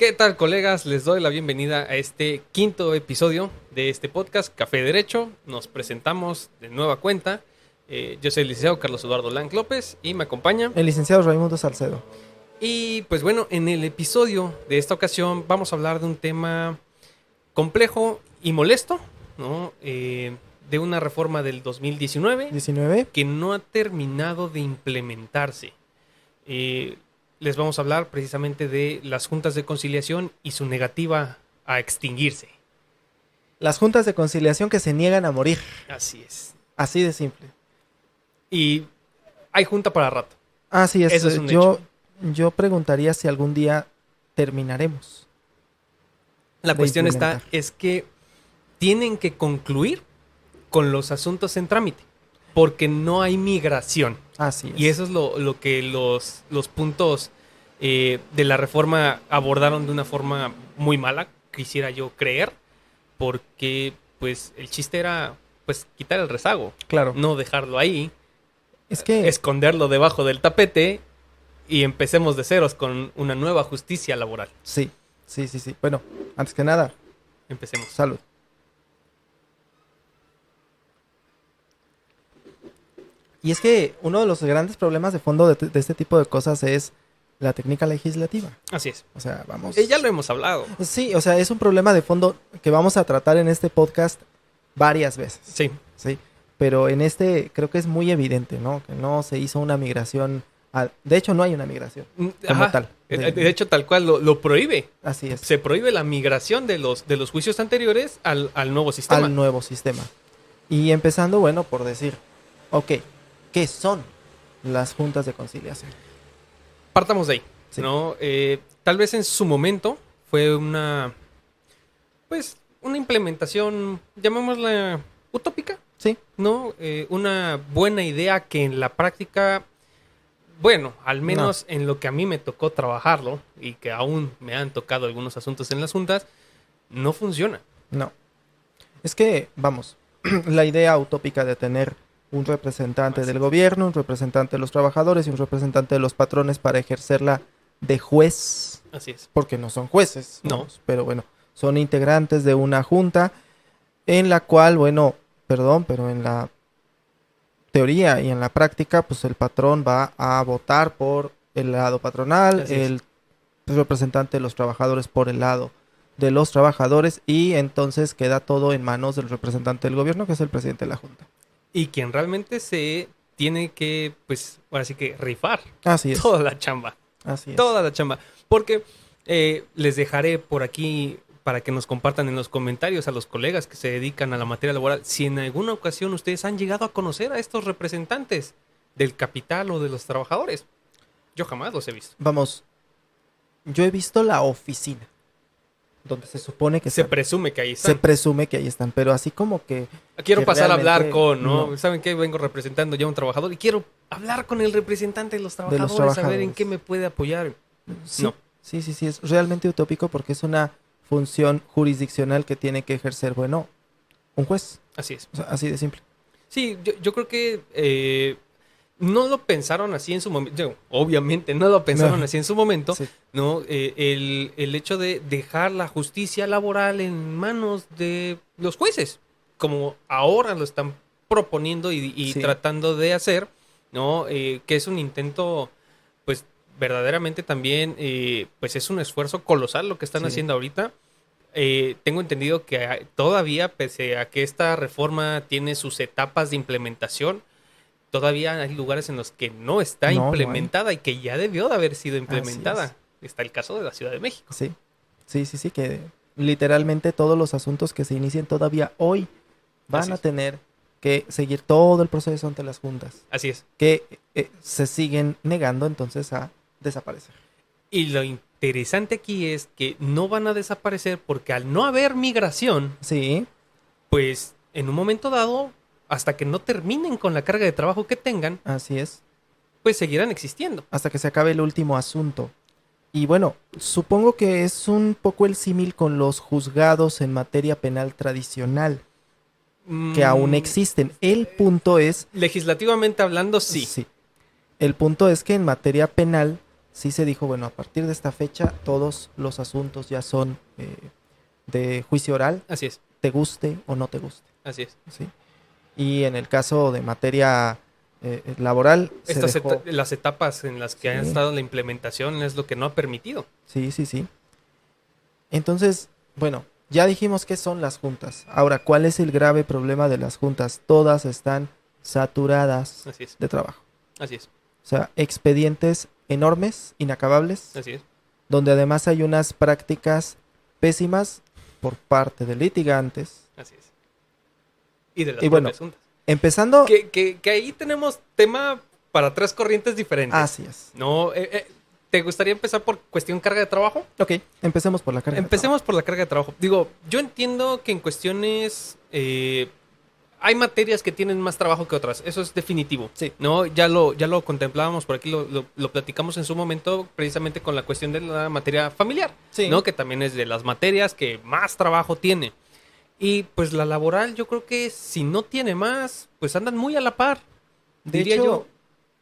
¿Qué tal, colegas? Les doy la bienvenida a este quinto episodio de este podcast, Café Derecho. Nos presentamos de nueva cuenta. Yo soy el licenciado Carlos Eduardo Lang López y me acompaña el licenciado Raimundo Salcedo. Y pues bueno, en el episodio de esta ocasión vamos a hablar de un tema complejo y molesto, ¿no? De una reforma del 2019 que no ha terminado de implementarse. Les vamos a hablar precisamente de las juntas de conciliación y su negativa a extinguirse. Las juntas de conciliación que se niegan a morir. Así es. Así de simple. Y hay junta para rato. Así es. Eso es un hecho. Yo preguntaría si algún día terminaremos. La cuestión es que tienen que concluir con los asuntos en trámite, porque no hay migración. Así es. Y eso es lo que los puntos de la reforma abordaron de una forma muy mala, quisiera yo creer, porque pues el chiste era pues quitar el rezago. Claro. No dejarlo ahí, es que esconderlo debajo del tapete y empecemos de ceros con una nueva justicia laboral. Sí. Bueno, antes que nada, empecemos. Salud. Y es que uno de los grandes problemas de fondo de este tipo de cosas es la técnica legislativa. Así es. O sea, vamos... ya lo hemos hablado. Sí, o sea, es un problema de fondo que vamos a tratar en este podcast varias veces. Sí. Pero en este creo que es muy evidente, ¿no? Que no se hizo una migración... De hecho, no hay una migración como tal. De hecho, tal cual lo prohíbe. Así es. Se prohíbe la migración de los juicios anteriores al nuevo sistema. Al nuevo sistema. Y empezando, bueno, por decir, ok, ¿qué son las juntas de conciliación? Partamos de ahí, sí. ¿no? Tal vez en su momento fue una implementación, llamémosla utópica. Sí. ¿No? Una buena idea que en la práctica, bueno, al menos en lo que a mí me tocó trabajarlo y que aún me han tocado algunos asuntos en las juntas, no funciona. No. Es que, vamos, la idea utópica de tener un representante del gobierno, un representante de los trabajadores y un representante de los patrones para ejercerla de juez. Así es. Porque no son jueces. No. Vamos, pero bueno, son integrantes de una junta en la cual, bueno, pero en la teoría y en la práctica, pues el patrón va a votar por el lado patronal, el representante de los trabajadores por el lado de los trabajadores y entonces queda todo en manos del representante del gobierno, que es el presidente de la junta. Y quien realmente se tiene que, pues, ahora sí que rifar. Así es. Toda la chamba. Así es. Toda la chamba. Porque les dejaré por aquí para que nos compartan en los comentarios a los colegas que se dedican a la materia laboral si en alguna ocasión ustedes han llegado a conocer a estos representantes del capital o de los trabajadores. Yo jamás los he visto. Vamos, yo he visto la oficina donde se supone que se presume que ahí están. Se presume que ahí están, pero así como que... Quiero pasar a hablar con, ¿no? ¿Saben qué? Vengo representando ya a un trabajador y quiero hablar con el representante de los trabajadores, a ver en qué me puede apoyar. Sí, no. Sí, es realmente utópico porque es una función jurisdiccional que tiene que ejercer, bueno, un juez. Así es. O sea, así de simple. Sí, yo creo que no lo pensaron así en su momento. Obviamente no lo pensaron así en su momento. Sí. ¿No? El hecho de dejar la justicia laboral en manos de los jueces, como ahora lo están proponiendo y tratando de hacer, ¿no? Que es un intento, pues, verdaderamente también, pues es un esfuerzo colosal lo que están haciendo ahorita. Tengo entendido que todavía, pese a que esta reforma tiene sus etapas de implementación, todavía hay lugares en los que no está implementada y que ya debió de haber sido implementada. Está el caso de la Ciudad de México. Sí, que literalmente todos los asuntos que se inicien todavía hoy van a tener que seguir todo el proceso ante las juntas. Así es. Que se siguen negando entonces a desaparecer. Y lo interesante aquí es que no van a desaparecer porque al no haber migración, pues en un momento dado, hasta que no terminen con la carga de trabajo que tengan, así es, pues seguirán existiendo. Hasta que se acabe el último asunto. Y bueno, supongo que es un poco el símil con los juzgados en materia penal tradicional, que aún existen. El punto es... Legislativamente hablando, sí. El punto es que en materia penal sí se dijo, bueno, a partir de esta fecha todos los asuntos ya son de juicio oral, Así es, te guste o no te guste, así es. ¿sí? Y en el caso de materia laboral, Las etapas en las que ha Sí. estado la implementación es lo que no ha permitido. Sí, sí, sí. Entonces, bueno, ya dijimos qué son las juntas. Ahora, ¿cuál es el grave problema de las juntas? Todas están saturadas Así es, de trabajo. así es, O sea, expedientes enormes, inacabables, así es, donde además hay unas prácticas pésimas por parte de litigantes. así es. Y de las Y bueno, propias juntas. empezando, Que ahí tenemos tema para tres corrientes diferentes. así es. No, ¿te gustaría empezar por cuestión carga de trabajo? Ok, empecemos por la carga de Empecemos por la carga de trabajo. Digo, yo entiendo que en cuestiones hay materias que tienen más trabajo que otras. Eso es definitivo. Sí. ¿No? Ya lo contemplábamos por aquí, lo platicamos en su momento, precisamente con la cuestión de la materia familiar. Sí. ¿No? Que también es de las materias que más trabajo tiene. Y pues la laboral, yo creo que si no tiene más, pues andan muy a la par. De Diría hecho, yo.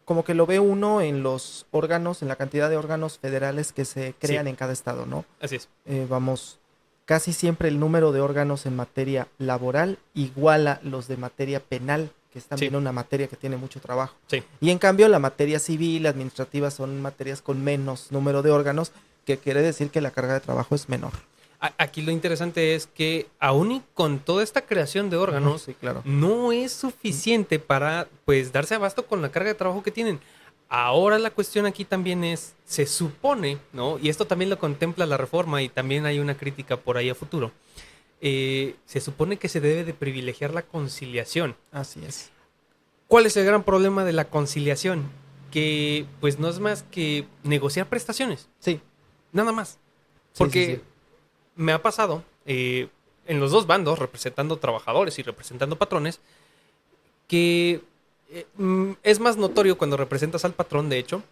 como que lo ve uno en los órganos, en la cantidad de órganos federales que se crean Sí. en cada estado, ¿no? Así es. Vamos, casi siempre el número de órganos en materia laboral iguala los de materia penal, que es también Sí. una materia que tiene mucho trabajo. Sí. Y en cambio la materia civil, administrativa son materias con menos número de órganos, que quiere decir que la carga de trabajo es menor. Aquí lo interesante es que aún y con toda esta creación de órganos, Sí, claro. no es suficiente para pues darse abasto con la carga de trabajo que tienen. Ahora la cuestión aquí también es, se supone, ¿no? Y esto también lo contempla la reforma y también hay una crítica por ahí a futuro. Se supone que se debe de privilegiar la conciliación. Así es. ¿Cuál es el gran problema de la conciliación? Que pues no es más que negociar prestaciones, Sí. nada más. Sí, Porque sí, sí. me ha pasado en los dos bandos, representando trabajadores y representando patrones, que es más notorio cuando representas al patrón, de hecho,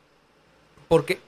porque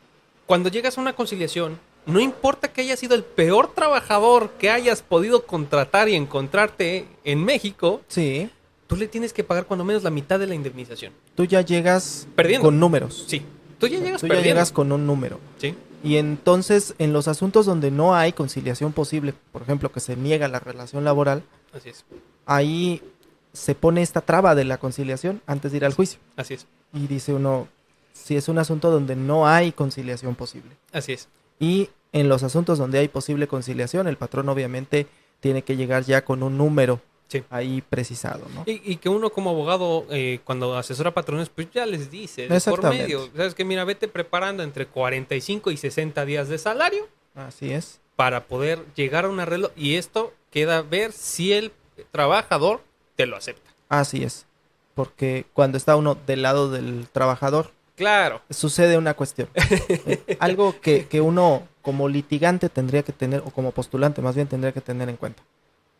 cuando llegas a una conciliación, no importa que hayas sido el peor trabajador que hayas podido contratar y encontrarte en México, Sí, tú le tienes que pagar cuando menos la mitad de la indemnización. tú ya llegas Perdiendo. con números. Sí, tú ya llegas Tú ya perdiendo. llegas con un número. Sí, Y entonces, en los asuntos donde no hay conciliación posible, por ejemplo, que se niega la relación laboral, así es, ahí se pone esta traba de la conciliación antes de ir al juicio. así es, Y dice uno, si es un asunto donde no hay conciliación posible. así es. Y en los asuntos donde hay posible conciliación, el patrón obviamente tiene que llegar ya con un número Sí. ahí precisado, ¿no? Y que uno como abogado, cuando asesora patrones, pues ya les dice de por Exactamente. medio. ¿Sabes qué? Mira, vete preparando entre 45 y 60 días de salario Así es. para poder llegar a un arreglo. Y esto queda a ver si el trabajador te lo acepta. Así es. Porque cuando está uno del lado del trabajador, Claro. sucede una cuestión. Algo que uno como litigante tendría que tener, o como postulante más bien tendría que tener en cuenta.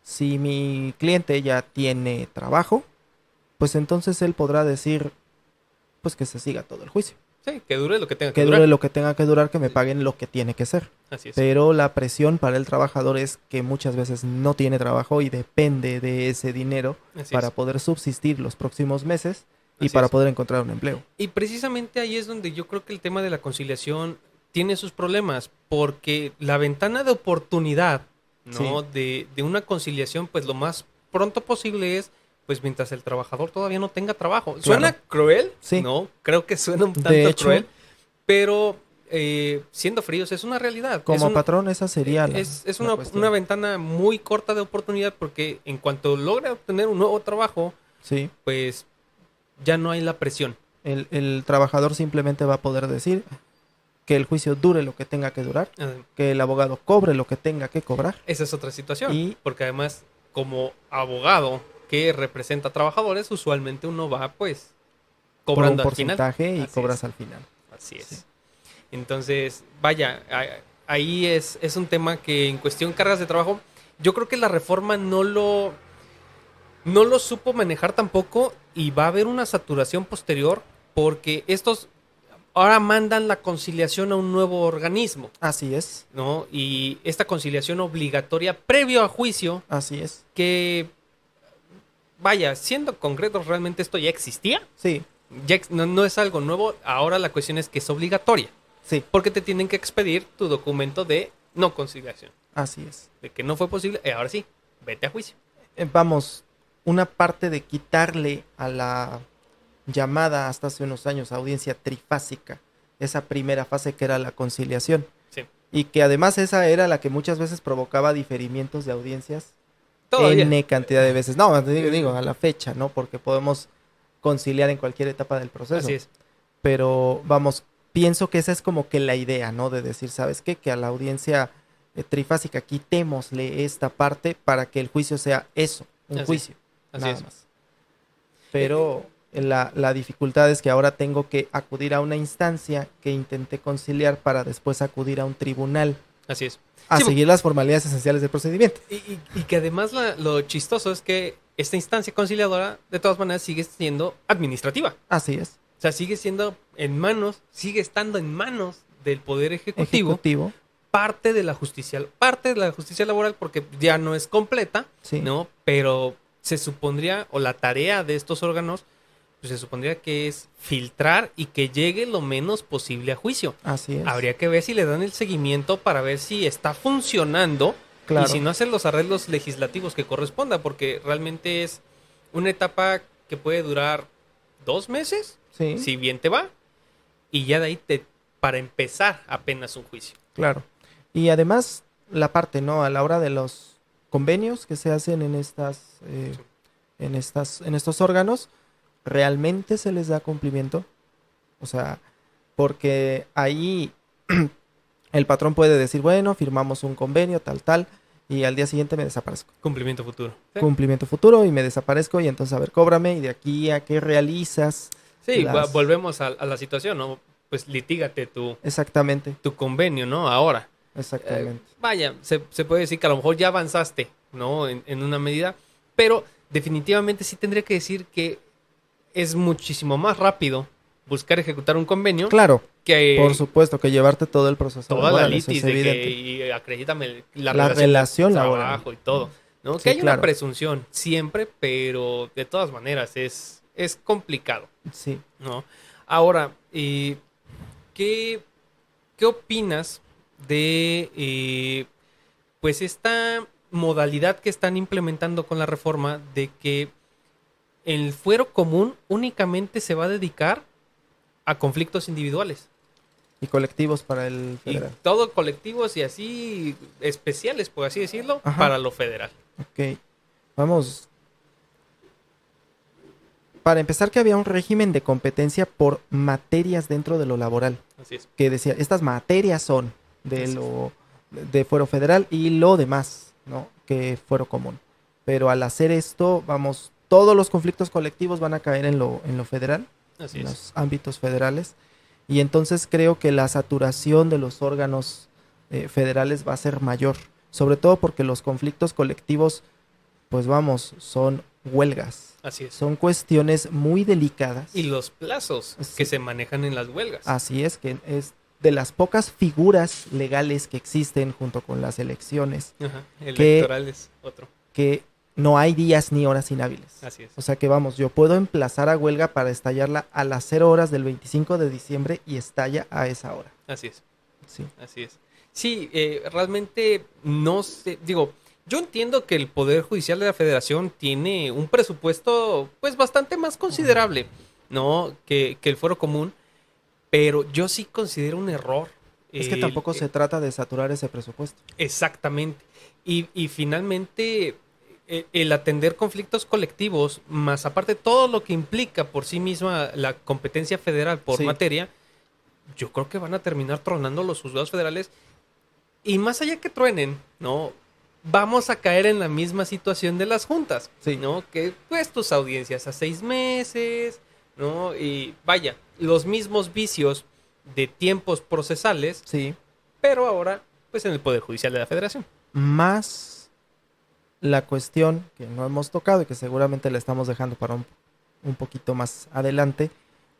Si mi cliente ya tiene trabajo, pues entonces él podrá decir, pues que se siga todo el juicio. Sí, que dure lo que tenga que Que durar. dure lo que tenga que durar, que me paguen lo que tiene que ser. Así es. Pero la presión para el trabajador es que muchas veces no tiene trabajo y depende de ese dinero Así para es. poder subsistir los próximos meses y Así para es. poder encontrar un empleo. Y precisamente ahí es donde yo creo que el tema de la conciliación tiene sus problemas, porque la ventana de oportunidad, ¿no? De una conciliación, pues lo más pronto posible es, pues mientras el trabajador todavía no tenga trabajo. Suena cruel, Sí. ¿no? Creo que suena un De tanto hecho, cruel, pero siendo fríos es una realidad. Como Es patrón, esa sería la, es la una, cuestión. una ventana muy corta de oportunidad, porque en cuanto logre obtener un nuevo trabajo, Sí, pues ya no hay la presión. el trabajador simplemente va a poder decir que el juicio dure lo que tenga que durar, que el abogado cobre lo que tenga que cobrar. Esa es otra situación. Y- Porque además, como abogado que representa a trabajadores, usualmente uno va, pues, Por un cobrando al final. porcentaje y Así cobras es. al final. Así es. Sí. Entonces, vaya, ahí es un tema que en cuestión cargas de trabajo, yo creo que la reforma no lo supo manejar tampoco y va a haber una saturación posterior porque estos ahora mandan la conciliación a un nuevo organismo, Así es, ¿no? Y esta conciliación obligatoria previo a juicio, así es. que, vaya, siendo concretos, realmente esto ya existía. Sí, No es algo nuevo, ahora la cuestión es que es obligatoria. Sí, porque te tienen que expedir tu documento de no conciliación. así es. De que no fue posible, ahora sí, vete a juicio. Vamos, una parte de quitarle a la llamada hasta hace unos años audiencia trifásica, esa primera fase que era la conciliación, Sí, y que además esa era la que muchas veces provocaba diferimientos de audiencias todavía. N cantidad de veces. No, digo, a la fecha, ¿no? Porque podemos conciliar en cualquier etapa del proceso. Así es. Pero vamos, pienso que esa es como que la idea, ¿no? De decir, ¿sabes qué? Que a la audiencia trifásica quitémosle esta parte para que el juicio sea eso, un Así, juicio, así nada es. más. Pero la dificultad es que ahora tengo que acudir a una instancia que intenté conciliar para después acudir a un tribunal Así es. a Sí, seguir las formalidades esenciales del procedimiento. y que además lo chistoso es que esta instancia conciliadora de todas maneras sigue siendo administrativa. Así es. O sea, sigue siendo sigue estando en manos del Poder Ejecutivo, parte de la justicia laboral, porque ya no es completa, Sí. ¿no? Pero se supondría, o la tarea de estos órganos, pues se supondría que es filtrar y que llegue lo menos posible a juicio. Así es. Habría que ver si le dan el seguimiento para ver si está funcionando Claro. y si no hacen los arreglos legislativos que corresponda, porque realmente es una etapa que puede durar 2 meses, Sí. si bien te va, y ya de ahí para empezar apenas un juicio. Claro. Y además, la parte, ¿no? A la hora de los convenios que se hacen en en estos órganos, ¿realmente se les da cumplimiento? O sea, porque ahí el patrón puede decir, bueno, firmamos un convenio, tal, y al día siguiente me desaparezco. Cumplimiento futuro. ¿Sí? Cumplimiento futuro y me desaparezco y entonces, a ver, cóbrame y de aquí a qué realizas. Sí, volvemos a la situación, ¿no? Pues litígate Exactamente, tu convenio, ¿no? Ahora. exactamente. Vaya, se puede decir que a lo mejor ya avanzaste, ¿no? En una medida, pero definitivamente sí tendría que decir que es muchísimo más rápido buscar ejecutar un convenio Claro, que por supuesto, que llevarte todo el proceso toda laboral, la eso litis es de evidente. que y acredítame la La relación de laboral. trabajo y todo, ¿no? Sí, Que hay claro. una presunción siempre, pero de todas maneras es complicado, Sí. ¿no? Ahora, ¿qué opinas de pues esta modalidad que están implementando con la reforma de que el fuero común únicamente se va a dedicar a conflictos individuales? Y colectivos para el Y federal. todo colectivos y así especiales, por así decirlo, Ajá. para lo federal. Ok. Vamos. Para empezar, que había un régimen de competencia por materias dentro de lo laboral. Así es. Que decía, estas materias son de Así es. de fuero federal y lo demás, ¿no? Que fuero común. Pero al hacer esto, vamos, todos los conflictos colectivos van a caer en lo federal, Así en es. los ámbitos federales. Y entonces creo que la saturación de los órganos federales va a ser mayor. Sobre todo porque los conflictos colectivos, pues vamos, son huelgas. Así es. Son cuestiones muy delicadas. Y los plazos Sí. que se manejan en las huelgas. Así es, que es de las pocas figuras legales que existen junto con las elecciones, Ajá. que- Electoral es otro. que no hay días ni horas inhábiles. Así es. O sea que vamos, yo puedo emplazar a huelga para estallarla a las 0 horas del 25 de diciembre y estalla a esa hora. Así es. Sí, Así es. Sí, realmente no sé, digo, yo entiendo que el Poder Judicial de la Federación tiene un presupuesto pues bastante más considerable, ¿no? Que el Fuero Común, pero yo sí considero un error. es que tampoco se trata de saturar ese presupuesto. Exactamente. Y finalmente el atender conflictos colectivos, más aparte todo lo que implica por sí misma la competencia federal por Sí. materia, yo creo que van a terminar tronando los juzgados federales. Y más allá que truenen, ¿no? Vamos a caer en la misma situación de las juntas, Sí. ¿no? Que pues tus audiencias a 6 meses, ¿no? Y vaya, los mismos vicios de tiempos procesales, Sí, pero ahora pues en el Poder Judicial de la Federación. más la cuestión que no hemos tocado y que seguramente la estamos dejando para un poquito más adelante,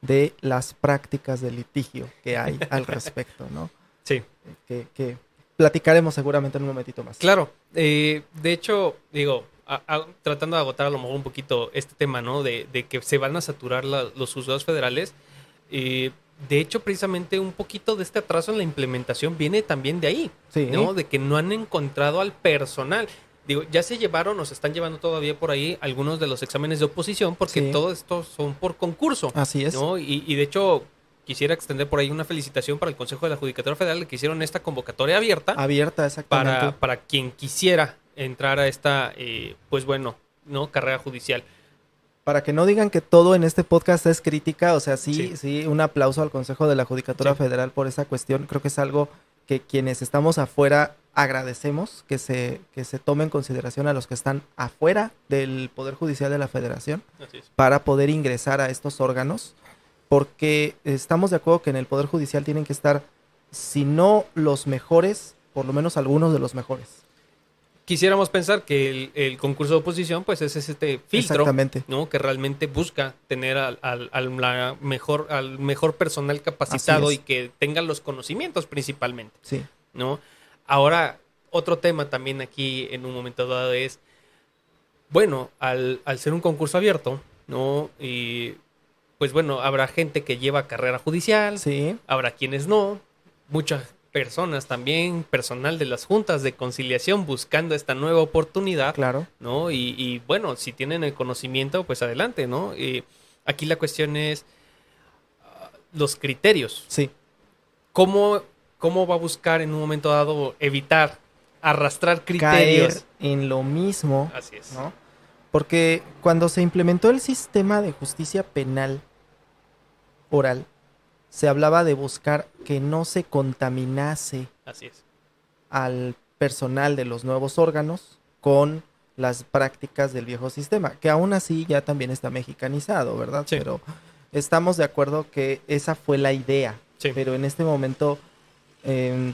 de las prácticas de litigio que hay al respecto, ¿no? Sí. Que platicaremos seguramente en un momentito más. Claro, de hecho, digo, tratando de agotar a lo mejor un poquito este tema, ¿no? De que se van a saturar los juzgados federales. de hecho, precisamente un poquito de este atraso en la implementación viene también de ahí, Sí. ¿no? De que no han encontrado al personal. Digo, ya se llevaron o se están llevando todavía por ahí algunos de los exámenes de oposición porque Sí. todo esto son por concurso. Así es. ¿No? Y de hecho, quisiera extender por ahí una felicitación para el Consejo de la Judicatura Federal que hicieron esta convocatoria abierta Abierta, exactamente. para quien quisiera entrar a esta, pues bueno, ¿no? Carrera judicial. Para que no digan que todo en este podcast es crítica, o sea, Sí. sí, un aplauso al Consejo de la Judicatura Sí. Federal por esa cuestión. Creo que es algo que quienes estamos afuera agradecemos, que se tome en consideración a los que están afuera del Poder Judicial de la Federación Así es. para poder ingresar a estos órganos, porque estamos de acuerdo que en el Poder Judicial tienen que estar, si no los mejores, por lo menos algunos de los mejores. Quisiéramos pensar que el concurso de oposición, pues es este filtro, Exactamente. ¿no? Que realmente busca tener al mejor personal capacitado Así y es. que tenga los conocimientos principalmente, Sí, ¿no? Ahora, otro tema también aquí en un momento dado es, bueno, al ser un concurso abierto, ¿no? Y pues bueno, habrá gente que lleva carrera judicial, sí, habrá quienes no, muchas personas también, personal de las juntas de conciliación buscando esta nueva oportunidad, claro. ¿no? Y bueno, si tienen el conocimiento, pues adelante, ¿no? Aquí la cuestión es los criterios. Sí, ¿Cómo va a buscar en un momento dado evitar arrastrar caer criterios? en lo mismo, Así es. ¿no? Porque cuando se implementó el sistema de justicia penal oral, se hablaba de buscar que no se contaminase Así es. al personal de los nuevos órganos con las prácticas del viejo sistema, que aún así ya también está mexicanizado, ¿verdad? Sí. Pero estamos de acuerdo que esa fue la idea, Sí. pero en este momento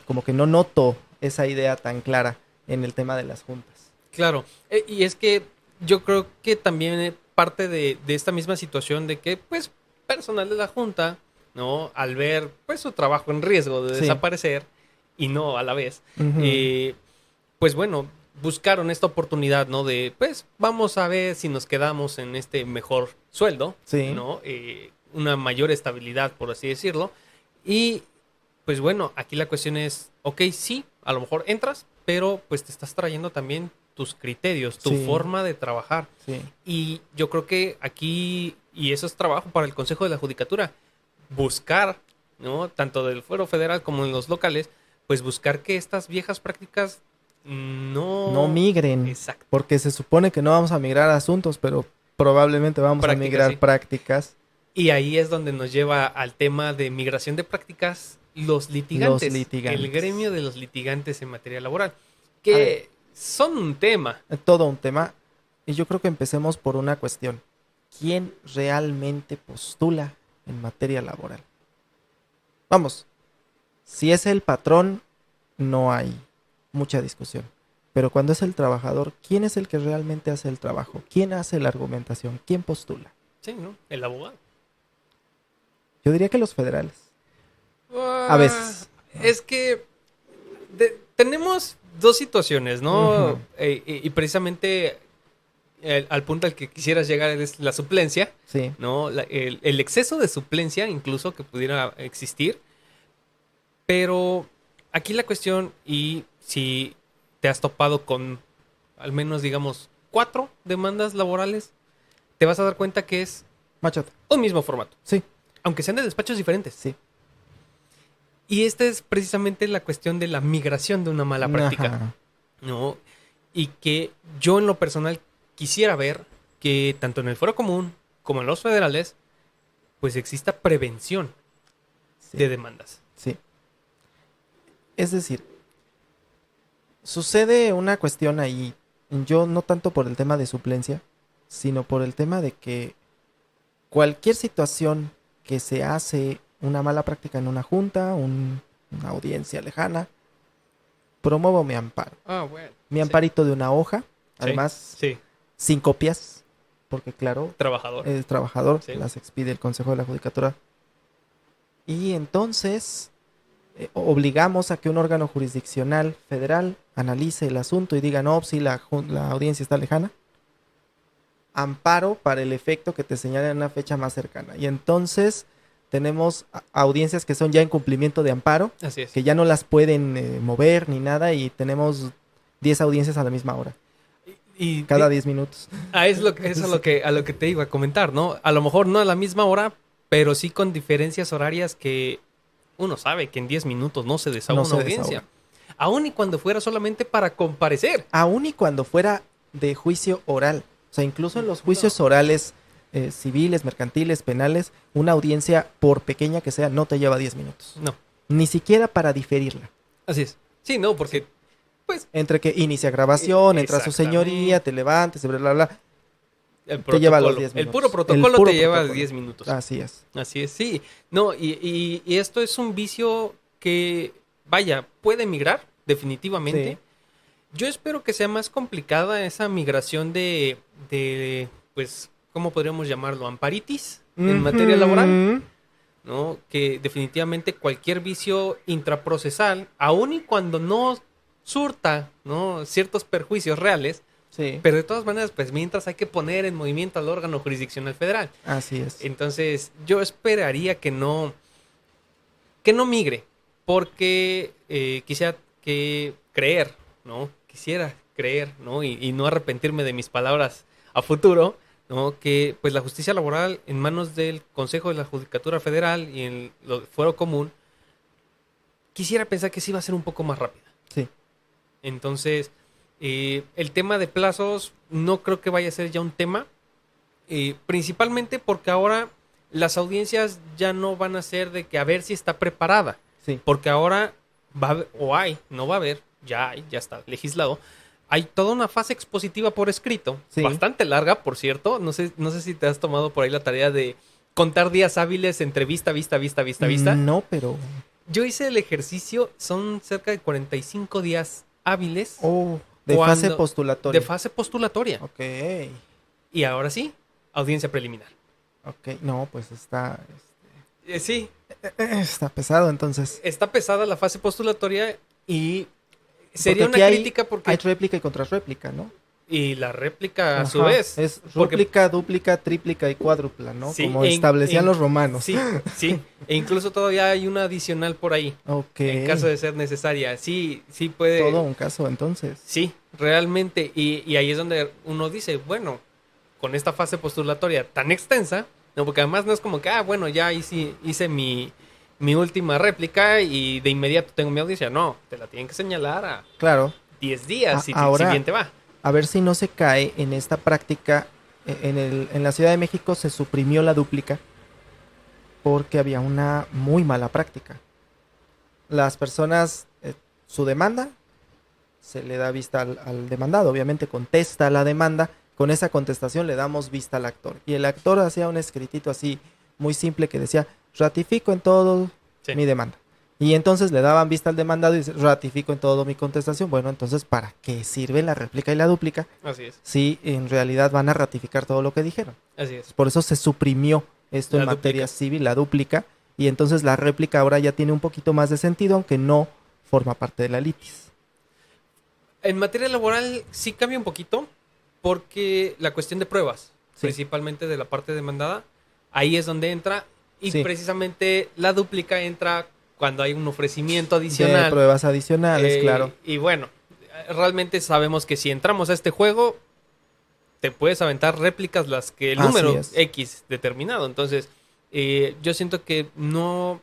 como que no noto esa idea tan clara en el tema de las juntas. Claro. Y es que yo creo que también parte de esta misma situación de que, pues, personal de la Junta, ¿no? Al ver, pues, su trabajo en riesgo de Sí. desaparecer y no a la vez, Ujú. pues bueno, buscaron esta oportunidad, ¿no? De, pues, vamos a ver si nos quedamos en este mejor sueldo, Sí. ¿no? Una mayor estabilidad, por así decirlo. Y, pues bueno, aquí la cuestión es, ok, sí, a lo mejor entras, pero pues te estás trayendo también tus criterios, tu Sí. forma de trabajar. Sí. Y yo creo que aquí, y eso es trabajo para el Consejo de la Judicatura, buscar, ¿no? Tanto del fuero federal como en los locales, pues buscar que estas viejas prácticas No migren, Exacto. porque se supone que no vamos a migrar asuntos, pero probablemente vamos a Prácticas, migrar sí. prácticas. Y ahí es donde nos lleva al tema de migración de prácticas los litigantes. Los litigantes. El gremio de los litigantes en materia laboral. A Que ver. son un tema. Todo un tema. Y yo creo que empecemos por una cuestión. ¿Quién realmente postula en materia laboral? Vamos, si es el patrón, no hay mucha discusión. Pero cuando es el trabajador, ¿quién es el que realmente hace el trabajo? ¿Quién hace la argumentación? ¿Quién postula? Sí, ¿no? El abogado. Yo diría que los federales. A veces. Es que tenemos dos situaciones, ¿no? Ujú. Y precisamente al punto al que quisieras llegar es la suplencia, Sí, ¿no? El exceso de suplencia incluso que pudiera existir. Pero aquí la cuestión, y si te has topado con al menos, digamos, 4 demandas laborales, te vas a dar cuenta que es machote. un mismo formato, Sí, aunque sean de despachos diferentes. sí. Y esta es precisamente la cuestión de la migración de una mala práctica, Ajá. ¿no? Y que yo en lo personal quisiera ver que tanto en el fuero común como en los federales, pues exista prevención Sí. de demandas. Sí. Es decir, sucede una cuestión ahí, yo no tanto por el tema de suplencia, sino por el tema de que cualquier situación que se hace una mala práctica en una junta, una audiencia lejana, promuevo mi amparo. Ah, bueno. Mi amparito de una hoja, Sí, además sí, sin copias, porque claro, trabajador. el trabajador Sí. las expide el Consejo de la Judicatura. Y entonces obligamos a que un órgano jurisdiccional federal analice el asunto y diga, no, si la audiencia está lejana, amparo para el efecto que te señale en una fecha más cercana. Y entonces tenemos audiencias que son ya en cumplimiento de amparo, Así es. que ya no las pueden mover ni nada, y tenemos 10 audiencias a la misma hora, cada 10 minutos. Es a lo que te iba a comentar, ¿no? A lo mejor no a la misma hora, pero sí con diferencias horarias que uno sabe que en 10 minutos no se desahoga una audiencia. Aún y cuando fuera solamente para comparecer. Aún y cuando fuera de juicio oral. O sea, incluso en los juicios orales civiles, mercantiles, penales, una audiencia, por pequeña que sea, no te lleva 10 minutos. No. Ni siquiera para diferirla. Así es. Sí, no, porque pues entre que inicia grabación, entra su señoría, te levantes, bla, bla, bla. Te lleva los 10 minutos. El puro protocolo te lleva 10 minutos. Así es. Así es, sí. No, y esto es un vicio que, vaya, puede migrar, definitivamente. Sí. Yo espero que sea más complicada esa migración de pues, ¿cómo podríamos llamarlo? Amparitis en materia laboral. ¿No? Que definitivamente cualquier vicio intraprocesal, aun y cuando no surta, ¿no?, ciertos perjuicios reales, sí, pero de todas maneras, pues mientras hay que poner en movimiento al órgano jurisdiccional federal. Así es. Entonces, yo esperaría que no migre, porque quisiera creer, ¿no? Y no arrepentirme de mis palabras a futuro, ¿no? Que pues la justicia laboral en manos del Consejo de la Judicatura Federal y en el Fuero Común, quisiera pensar que sí va a ser un poco más rápida. Sí. Entonces, el tema de plazos no creo que vaya a ser ya un tema, principalmente porque ahora las audiencias ya no van a ser de que a ver si está preparada. Sí. Porque ahora no va a haber, ya está legislado. Hay toda una fase expositiva por escrito, sí, bastante larga, por cierto. No sé si te has tomado por ahí la tarea de contar días hábiles entre vista. No, pero... Yo hice el ejercicio, son cerca de 45 días hábiles. Fase postulatoria. De fase postulatoria. Ok. Y ahora sí, audiencia preliminar. Ok, no, pues está... Sí. Está pesado, entonces. Está pesada la fase postulatoria y... Sería una crítica porque... Hay réplica y contrarréplica, ¿no? Y la réplica a su vez. Es réplica, dúplica, tríplica y cuádrupla, ¿no? Sí, como establecían los romanos. Sí. E incluso todavía hay una adicional por ahí. Ok. En caso de ser necesaria. Sí puede... Todo un caso, entonces. Sí, realmente. Y ahí es donde uno dice, bueno, con esta fase postulatoria tan extensa, no, porque además no es como que, ya hice mi última réplica y de inmediato tengo mi audiencia. No, te la tienen que señalar a 10 días si bien te va. A ver si no se cae en esta práctica. En la Ciudad de México se suprimió la dúplica porque había una muy mala práctica. Las personas, su demanda, se le da vista al demandado. Obviamente contesta la demanda. Con esa contestación le damos vista al actor. Y el actor hacía un escritito así muy simple que decía: ratifico en todo mi demanda. Y entonces le daban vista al demandado y dice: ratifico en todo mi contestación. Bueno, entonces, ¿para qué sirve la réplica y la dúplica? Así es. Si en realidad van a ratificar todo lo que dijeron. Así es. Por eso se suprimió esto en materia civil, la dúplica. Y entonces la réplica ahora ya tiene un poquito más de sentido, aunque no forma parte de la litis. En materia laboral sí cambia un poquito, porque la cuestión de pruebas, principalmente de la parte demandada, ahí es donde entra. Y precisamente la dúplica entra cuando hay un ofrecimiento adicional. De pruebas adicionales, claro. Y bueno, realmente sabemos que si entramos a este juego, te puedes aventar réplicas las que el número X determinado. Entonces, yo siento que no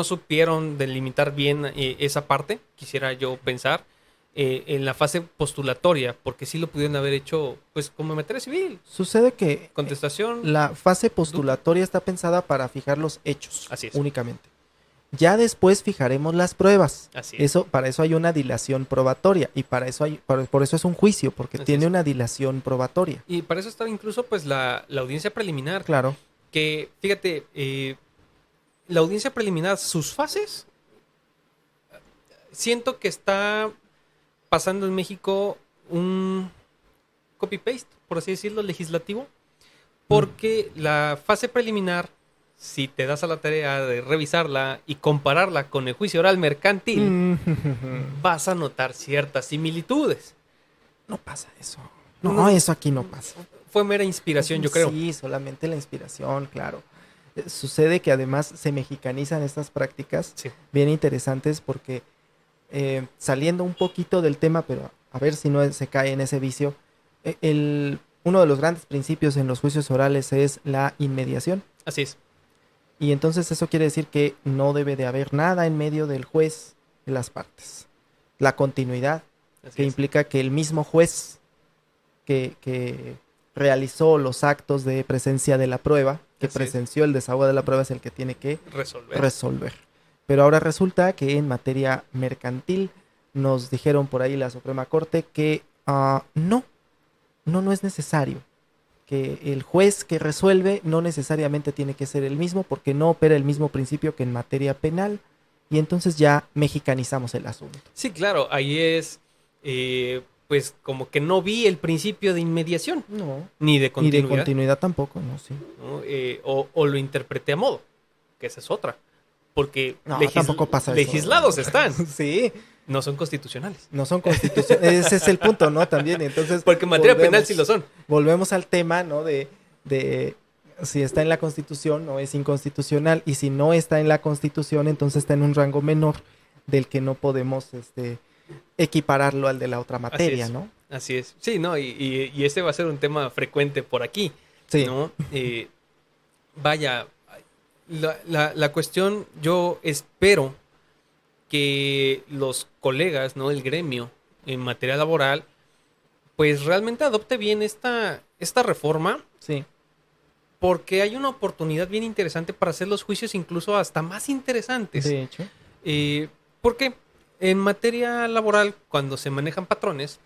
supieron delimitar bien esa parte, quisiera yo pensar, en la fase postulatoria, porque sí lo pudieron haber hecho, pues, como materia civil. Sucede que contestación, la fase postulatoria está pensada para fijar los hechos. Así es. Únicamente. Ya después fijaremos las pruebas. Así es. Para eso hay una dilación probatoria y por eso es un juicio, porque tiene una dilación probatoria. Y para eso está incluso pues la audiencia preliminar. Claro. Que, fíjate, la audiencia preliminar, sus fases, siento que está pasando en México un copy-paste, por así decirlo, legislativo, porque la fase preliminar, si te das a la tarea de revisarla y compararla con el juicio oral mercantil, vas a notar ciertas similitudes. No pasa eso. No, eso aquí no pasa. Fue mera inspiración, yo creo. Sí, solamente la inspiración, claro. Sucede que además se mexicanizan estas prácticas Sí. bien interesantes porque saliendo un poquito del tema, pero a ver si no se cae en ese vicio, uno de los grandes principios en los juicios orales es la inmediación. Así es. Y entonces eso quiere decir que no debe de haber nada en medio del juez y las partes. La continuidad, Así que es. implica que el mismo juez que realizó los actos de presencia de la prueba, que Así es. presenció el desahogo de la prueba, es el que tiene que Resolver. resolver. Pero ahora resulta que en materia mercantil nos dijeron por ahí la Suprema Corte que no es necesario. Que el juez que resuelve no necesariamente tiene que ser el mismo porque no opera el mismo principio que en materia penal y entonces ya mexicanizamos el asunto. Sí, claro, ahí es, pues como que no vi el principio de inmediación, No. ni de Y de continuidad, continuidad tampoco, no, sí. ¿no? O lo interpreté a modo, que esa es otra, porque No, tampoco pasa eso. legislados están, Sí, no son constitucionales. no son constitucionales. Ese es el punto, ¿no? También, entonces... Porque en materia penal sí lo son. Volvemos al tema, ¿no? De si está en la Constitución o es inconstitucional. Y si no está en la Constitución, entonces está en un rango menor del que no podemos equipararlo al de la otra materia, ¿no? Así es. Sí, ¿no? Y este va a ser un tema frecuente por aquí, Sí. ¿no? Vaya, la cuestión, yo espero que los colegas, ¿no? El gremio en materia laboral, pues realmente adopte bien esta reforma, Sí. porque hay una oportunidad bien interesante para hacer los juicios incluso hasta más interesantes. De hecho. ¿Por qué? En materia laboral, cuando se manejan patrones,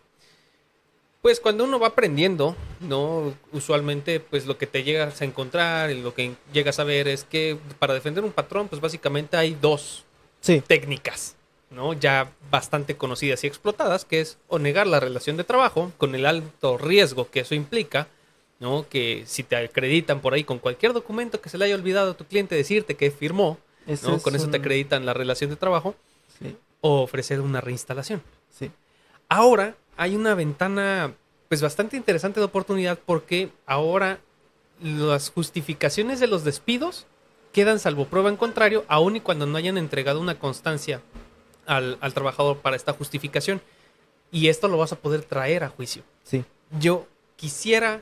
pues cuando uno va aprendiendo, ¿no? Usualmente, pues lo que te llegas a encontrar y lo que llegas a ver es que para defender un patrón, pues básicamente hay dos Sí. técnicas, ¿no? Ya bastante conocidas y explotadas, que es o negar la relación de trabajo con el alto riesgo que eso implica, ¿no? Que si te acreditan por ahí con cualquier documento que se le haya olvidado a tu cliente decirte que firmó, Ese ¿no? es Con eso te acreditan la relación de trabajo, Sí. o ofrecer una reinstalación. Sí. Ahora hay una ventana pues bastante interesante de oportunidad porque ahora las justificaciones de los despidos quedan salvo prueba en contrario, aun y cuando no hayan entregado una constancia al trabajador para esta justificación. Y esto lo vas a poder traer a juicio. Sí. Yo quisiera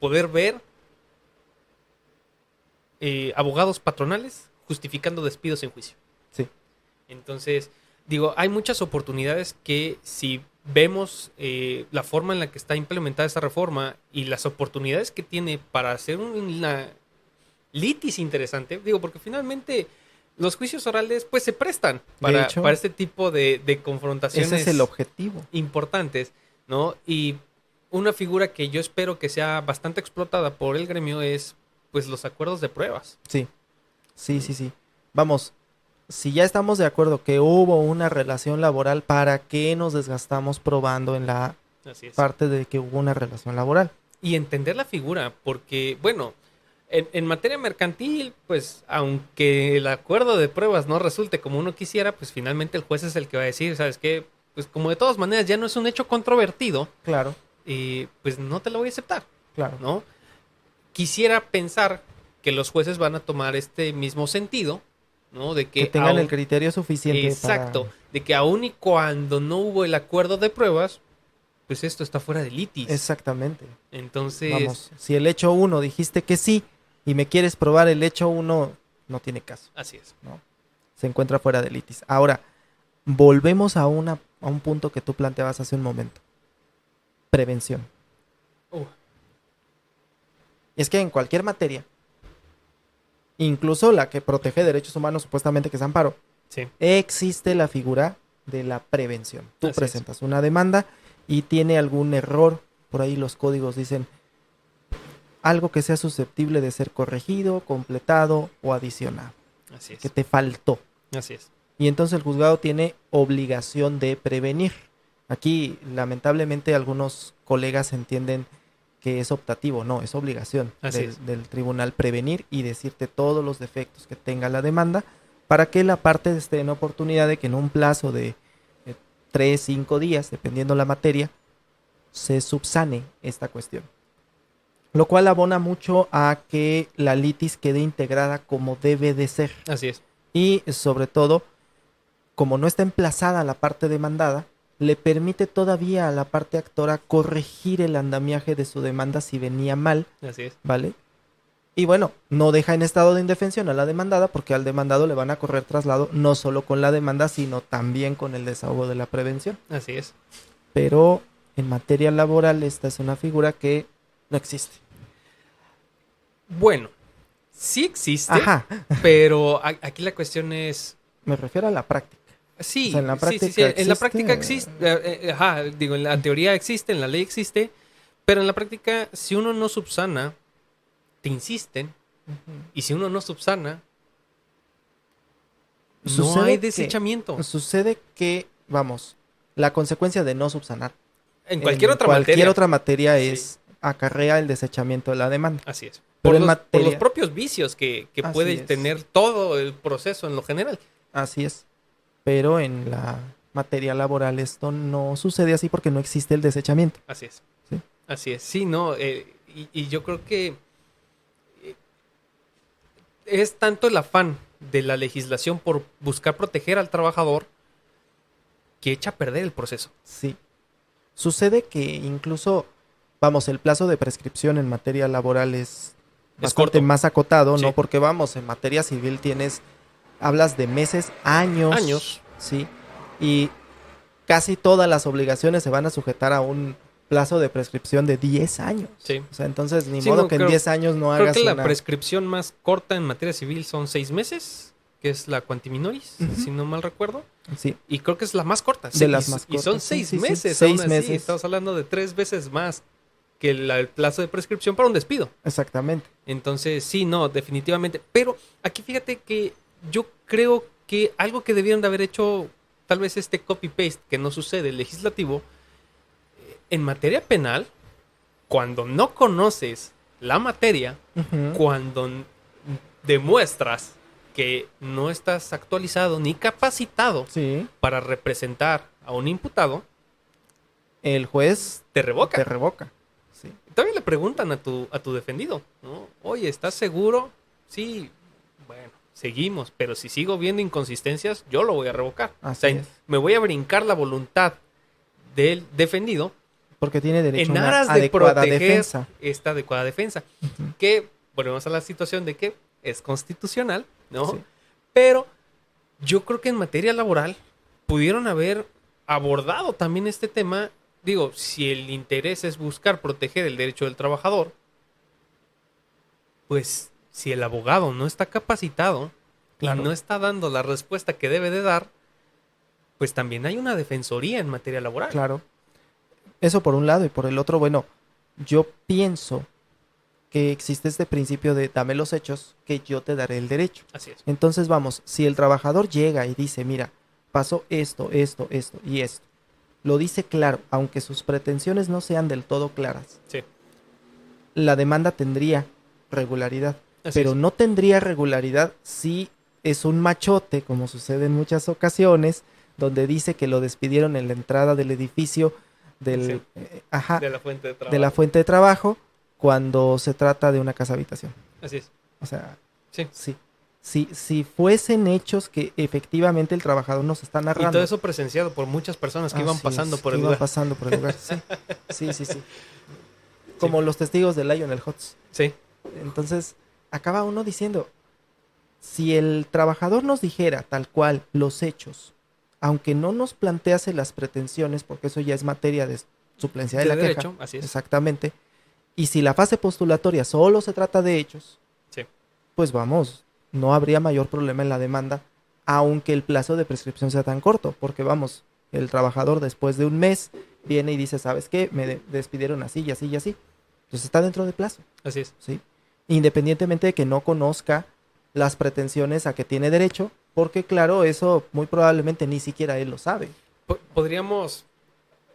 poder ver abogados patronales justificando despidos en juicio. Sí. Entonces, digo, hay muchas oportunidades que si vemos la forma en la que está implementada esta reforma y las oportunidades que tiene para hacer una litis interesante, digo, porque finalmente los juicios orales pues se prestan para este tipo de confrontaciones. Ese es el objetivo. Importantes, ¿no? Y una figura que yo espero que sea bastante explotada por el gremio es pues los acuerdos de pruebas. Sí. Sí, sí, sí. Vamos, si ya estamos de acuerdo que hubo una relación laboral, ¿para qué nos desgastamos probando en la parte de que hubo una relación laboral? Y entender la figura, porque, bueno, en materia mercantil, pues, aunque el acuerdo de pruebas no resulte como uno quisiera, pues finalmente el juez es el que va a decir, ¿sabes qué? Pues como de todas maneras ya no es un hecho controvertido, claro, pues no te lo voy a aceptar, claro, ¿no? Quisiera pensar que los jueces van a tomar este mismo sentido, ¿no? De que tengan el criterio suficiente. Exacto, de que aun y cuando no hubo el acuerdo de pruebas, pues esto está fuera de litis. Exactamente. Entonces, vamos, si el hecho 1 dijiste que sí y me quieres probar el hecho 1, no tiene caso. Así es. ¿No? Se encuentra fuera de litis. Ahora, volvemos a un punto que tú planteabas hace un momento. Prevención. Es que en cualquier materia, incluso la que protege derechos humanos, supuestamente que es amparo, sí, existe la figura de la prevención. Tú presentas una demanda y tiene algún error, por ahí los códigos dicen algo que sea susceptible de ser corregido, completado o adicionado. Así es. Que te faltó. Así es. Y entonces el juzgado tiene obligación de prevenir. Aquí, lamentablemente, algunos colegas entienden que es optativo. No, es obligación del tribunal prevenir y decirte todos los defectos que tenga la demanda para que la parte esté en oportunidad de que en un plazo de 3, 5 días, dependiendo la materia, se subsane esta cuestión. lo cual abona mucho a que la litis quede integrada como debe de ser. Así es. Y sobre todo, como no está emplazada la parte demandada, le permite todavía a la parte actora corregir el andamiaje de su demanda si venía mal, Así es. ¿vale? Y bueno, no deja en estado de indefensión a la demandada porque al demandado le van a correr traslado no solo con la demanda, sino también con el desahogo de la prevención. Así es. Pero en materia laboral esta es una figura que no existe. Bueno, sí existe, Ajá, pero aquí la cuestión es... me refiero a la práctica. Sí, O sea, en la práctica sí. En la existe. práctica existe. Digo, en la teoría existe, en la ley existe, pero en la práctica, si uno no subsana, te insisten, y si uno no subsana, no hay desechamiento. Sucede que, vamos, la consecuencia de no subsanar En cualquier otra materia Sí. es acarrea el desechamiento de la demanda. Así es. Pero Por los propios vicios que puede es. tener todo el proceso en lo general. Así es. Pero en la materia laboral esto no sucede así porque no existe el desechamiento. Así es. ¿Sí? Así es. Sí, no. Y yo creo que es tanto el afán de la legislación por buscar proteger al trabajador que echa a perder el proceso. Sí. Sucede que incluso, vamos, el plazo de prescripción en materia laboral es bastante corto. más acotado, Sí. ¿no? Porque vamos, en materia civil hablas de meses, años. Años. Sí. Y casi todas las obligaciones se van a sujetar a un plazo de prescripción de 10 años. Sí. O sea, entonces ni Sí, modo no, que en 10 años no Creo hagas que la una... prescripción más corta en materia civil son 6 meses, que es la quantiminoris, Ujú. si no mal recuerdo. Sí, Y creo que es la más corta. de las más cortas. Y son Sí, 6 sí, sí. meses. 6 aún así. meses. Estamos hablando de 3 veces más que el plazo de prescripción para un despido. exactamente. Entonces, sí, no, definitivamente. Pero aquí fíjate que yo creo que algo que debieron de haber hecho, tal vez este copy-paste que no sucede, el legislativo, en materia penal, cuando no conoces la materia, Ujú. cuando demuestras que no estás actualizado ni capacitado Sí. para representar a un imputado, El juez te revoca. te revoca. Sí. Todavía le preguntan a tu defendido, ¿no? Oye, ¿estás seguro? Sí, bueno, seguimos, pero si sigo viendo inconsistencias, yo lo voy a revocar. Así es. Me voy a brincar la voluntad del defendido Porque tiene derecho en a una aras de adecuada proteger defensa. esta adecuada defensa. Ujú. Que volvemos a la situación de que es constitucional, ¿no? Sí. Pero yo creo que en materia laboral pudieron haber abordado también este tema. Digo, si el interés es buscar proteger el derecho del trabajador, pues si el abogado no está capacitado Claro. y no está dando la respuesta que debe de dar, pues también hay una defensoría en materia laboral. Claro. Eso por un lado y por el otro, bueno, yo pienso que existe este principio de dame los hechos que yo te daré el derecho. Así es. Entonces, vamos, si el trabajador llega y dice, mira, pasó esto y esto, lo dice claro, aunque sus pretensiones no sean del todo claras, Sí. la demanda tendría regularidad, Así pero es. no tendría regularidad si es un machote, como sucede en muchas ocasiones, donde dice que lo despidieron en la entrada del edificio del, Sí. De la fuente de trabajo. de la fuente de trabajo cuando se trata de una casa habitación. Así es. O sea, Sí. sí. Si fuesen hechos que efectivamente el trabajador nos está narrando. Y todo eso presenciado por muchas personas que iban Así pasando es, por que el iban lugar. pasando por el lugar, sí. Como los testigos de Lionel Hutz. Sí. Entonces, acaba uno diciendo, si el trabajador nos dijera tal cual los hechos, aunque no nos plantease las pretensiones, porque eso ya es materia de suplencia de la derecho, queja, así es. exactamente, y si la fase postulatoria solo se trata de hechos, Sí. pues vamos, no habría mayor problema en la demanda, aunque el plazo de prescripción sea tan corto, porque vamos, el trabajador después de un mes viene y dice, ¿sabes qué? Me despidieron así y así y así. Pues está dentro de plazo, Así es. ¿sí? Independientemente de que no conozca las pretensiones a que tiene derecho, porque claro, eso muy probablemente ni siquiera él lo sabe. Podríamos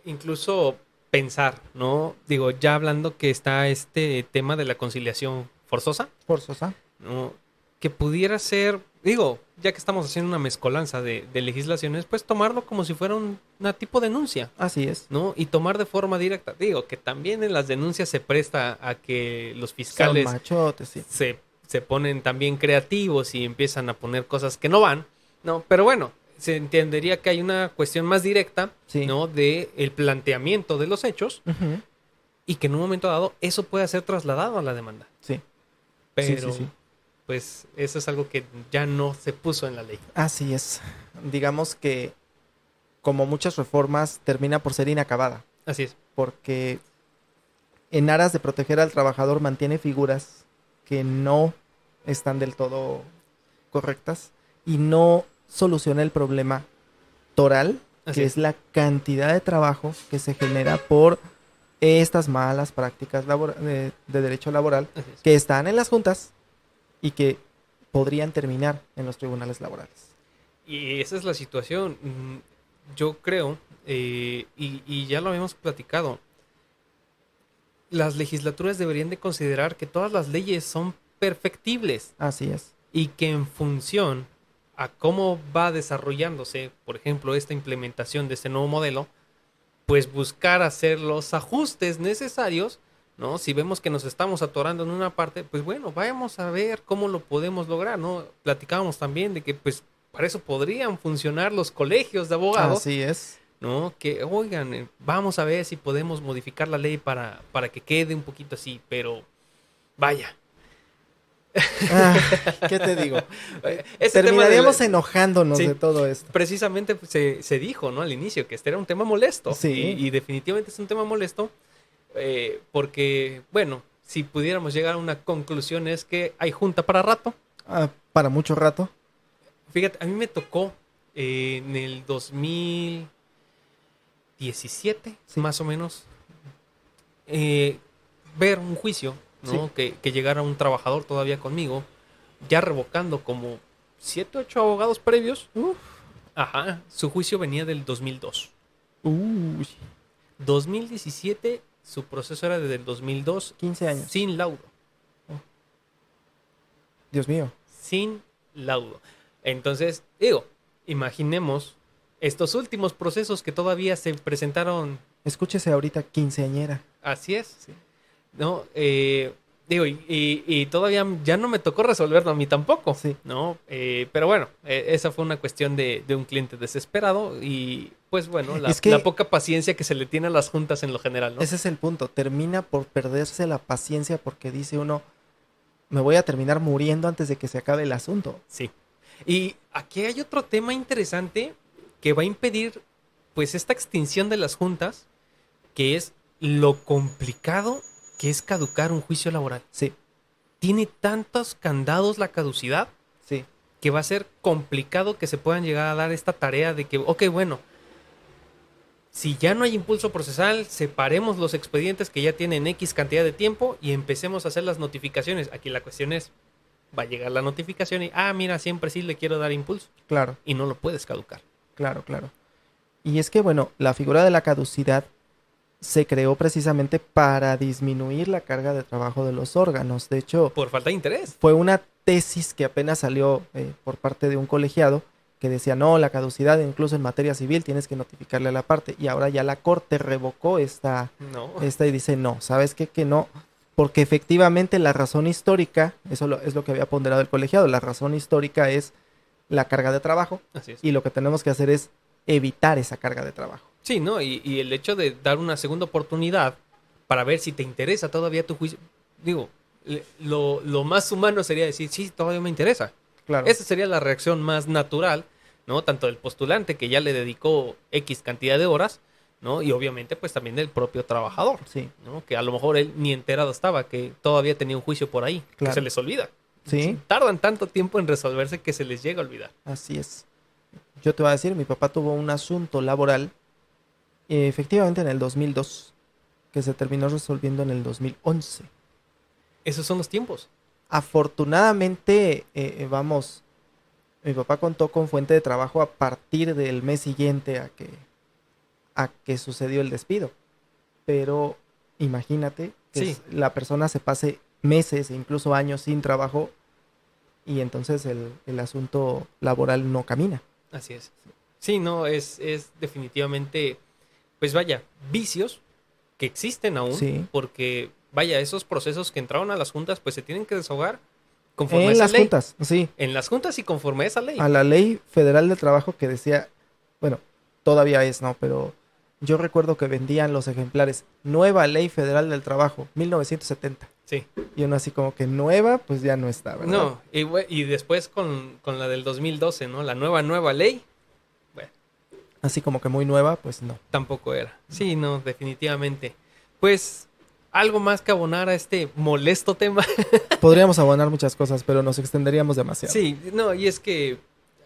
incluso pensar, ¿no? Digo, ya hablando que está este tema de la conciliación forzosa, Forzosa. ¿no? que pudiera ser, digo, ya que estamos haciendo una mezcolanza de legislaciones, pues tomarlo como si fuera una tipo denuncia, Así es. ¿no? Y tomar de forma directa. Digo, que también en las denuncias se presta a que los Son fiscales machotes, sí. se ponen también creativos y empiezan a poner cosas que no van, ¿no? Pero bueno, se entendería que hay una cuestión más directa, Sí. ¿no? De el planteamiento de los hechos Ujú. y que en un momento dado eso pueda ser trasladado a la demanda. Sí. Pero, Sí. pues, eso es algo que ya no se puso en la ley. Así es. Digamos que, como muchas reformas, termina por ser inacabada, Así es. porque en aras de proteger al trabajador mantiene figuras que no están del todo correctas y no soluciona el problema toral, Así que es. es la cantidad de trabajo que se genera por estas malas prácticas de derecho laboral Así es. que están en las juntas y que podrían terminar en los tribunales laborales. Y esa es la situación. Yo creo, y ya lo habíamos platicado, las legislaturas deberían de considerar que todas las leyes son perfectibles Así es. y que en función a cómo va desarrollándose, por ejemplo, esta implementación de este nuevo modelo, pues buscar hacer los ajustes necesarios, ¿no? Si vemos que nos estamos atorando en una parte, pues bueno, vayamos a ver cómo lo podemos lograr, ¿no? Platicábamos también de que pues para eso podrían funcionar los colegios de abogados, Así es. ¿no? Que, oigan, vamos a ver si podemos modificar la ley para que quede un poquito así, pero vaya. Ah, ¿qué te digo? Este Terminaríamos tema enojándonos Sí. de todo esto. precisamente se dijo, ¿no? Al inicio que este era un tema molesto. Sí. Y definitivamente es un tema molesto porque, bueno, si pudiéramos llegar a una conclusión es que hay junta para rato. Para mucho rato. Fíjate, a mí me tocó en el 2017, Sí. más o menos, ver un juicio, ¿no? Que llegara un trabajador todavía conmigo, ya revocando como 7, 8 abogados previos. Uf. Ajá, su juicio venía del 2002. Uy, 2017, su proceso era desde el 2002, 15 años. sin laudo. Dios mío. Sin laudo. Entonces, digo, imaginemos estos últimos procesos que todavía se presentaron. Escúchese ahorita, quinceañera. Así es. ¿No? Digo, y todavía ya no me tocó resolverlo a mí tampoco. Sí. ¿No? Pero bueno, esa fue una cuestión de un cliente desesperado y pues bueno, Es que- la poca paciencia que se le tiene a las juntas en lo general, ¿no? Ese es el punto. Termina por perderse la paciencia porque dice uno, me voy a terminar muriendo antes de que se acabe el asunto. Sí. Y aquí hay otro tema interesante que va a impedir pues esta extinción de las juntas, que es lo complicado que es caducar un juicio laboral. Sí, Tiene tantos candados la caducidad sí. que va a ser complicado que se puedan llegar a dar esta tarea de que, ok, bueno, si ya no hay impulso procesal, separemos los expedientes que ya tienen X cantidad de tiempo y empecemos a hacer las notificaciones. Aquí la cuestión es, va a llegar la notificación y, mira, siempre sí le quiero dar impulso Claro, y no lo puedes caducar. claro, claro. Y es que, bueno, la figura de la caducidad se creó precisamente para disminuir la carga de trabajo de los órganos. De hecho, Por falta de interés. fue una tesis que apenas salió por parte de un colegiado que decía, no, la caducidad incluso en materia civil tienes que notificarle a la parte. Y ahora ya la corte revocó esta No. y dice, no, ¿sabes qué? Que no, porque efectivamente la razón histórica, es lo que había ponderado el colegiado, la razón histórica es la carga de trabajo Así es. y lo que tenemos que hacer es evitar esa carga de trabajo. Sí, ¿no? Y el hecho de dar una segunda oportunidad para ver si te interesa todavía tu juicio. Digo, lo más humano sería decir, sí, todavía me interesa. Claro. Esa sería la reacción más natural, ¿no? Tanto del postulante, que ya le dedicó X cantidad de horas, ¿no? Y obviamente, pues también del propio trabajador, Sí, ¿no? Que a lo mejor él ni enterado estaba, que todavía tenía un juicio por ahí, Claro. que se les olvida. sí, Tardan tanto tiempo en resolverse que se les llega a olvidar. así es. Yo te voy a decir, mi papá tuvo un asunto laboral efectivamente en el 2002 que se terminó resolviendo en el 2011. Esos son los tiempos. Afortunadamente, vamos, mi papá contó con fuente de trabajo a partir del mes siguiente a que sucedió el despido. Pero imagínate que Sí. la persona se pase meses e incluso años sin trabajo y entonces el asunto laboral no camina. Así es. Sí, no, es definitivamente, pues vaya, vicios que existen aún, Sí. porque vaya, esos procesos que entraron a las juntas, pues se tienen que desahogar conforme a En esa las ley. juntas, sí. En las juntas y conforme a esa ley. A la ley federal del trabajo que decía, bueno, todavía es, ¿no? Pero yo recuerdo que vendían los ejemplares, nueva ley federal del trabajo, 1970. Sí. Y uno así como que nueva, pues ya no está, ¿verdad? No, y después con la del 2012, ¿no? La nueva ley, bueno, Así como que muy nueva, pues no. tampoco era. Sí, no, definitivamente. Pues algo más que abonar a este molesto tema. Podríamos abonar muchas cosas, pero nos extenderíamos demasiado. Sí, no, y es que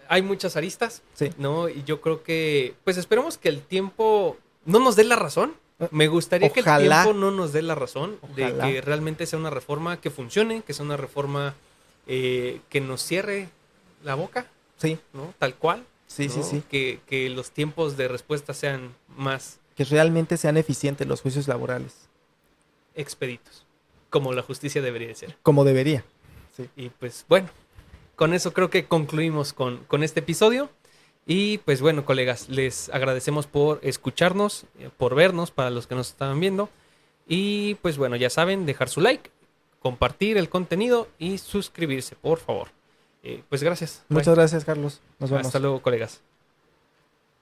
hay muchas aristas, Sí. ¿no? Y yo creo que, pues esperemos que el tiempo no nos dé la razón. Me gustaría que el Ojalá. tiempo no nos dé la razón de Ojalá. que realmente sea una reforma que funcione, que sea una reforma que nos cierre la boca, Sí, ¿no? Tal cual. sí, ¿no? sí, sí. Que los tiempos de respuesta sean más Que realmente sean eficientes los juicios laborales, expeditos, como la justicia debería de ser. como debería. Y pues bueno, con eso creo que concluimos con este episodio. Y pues bueno, colegas, les agradecemos por escucharnos, por vernos, para los que nos estaban viendo. Y pues bueno, ya saben, dejar su like, compartir el contenido y suscribirse, por favor. Pues gracias. Muchas gracias, Carlos. Nos vemos. Hasta luego, colegas.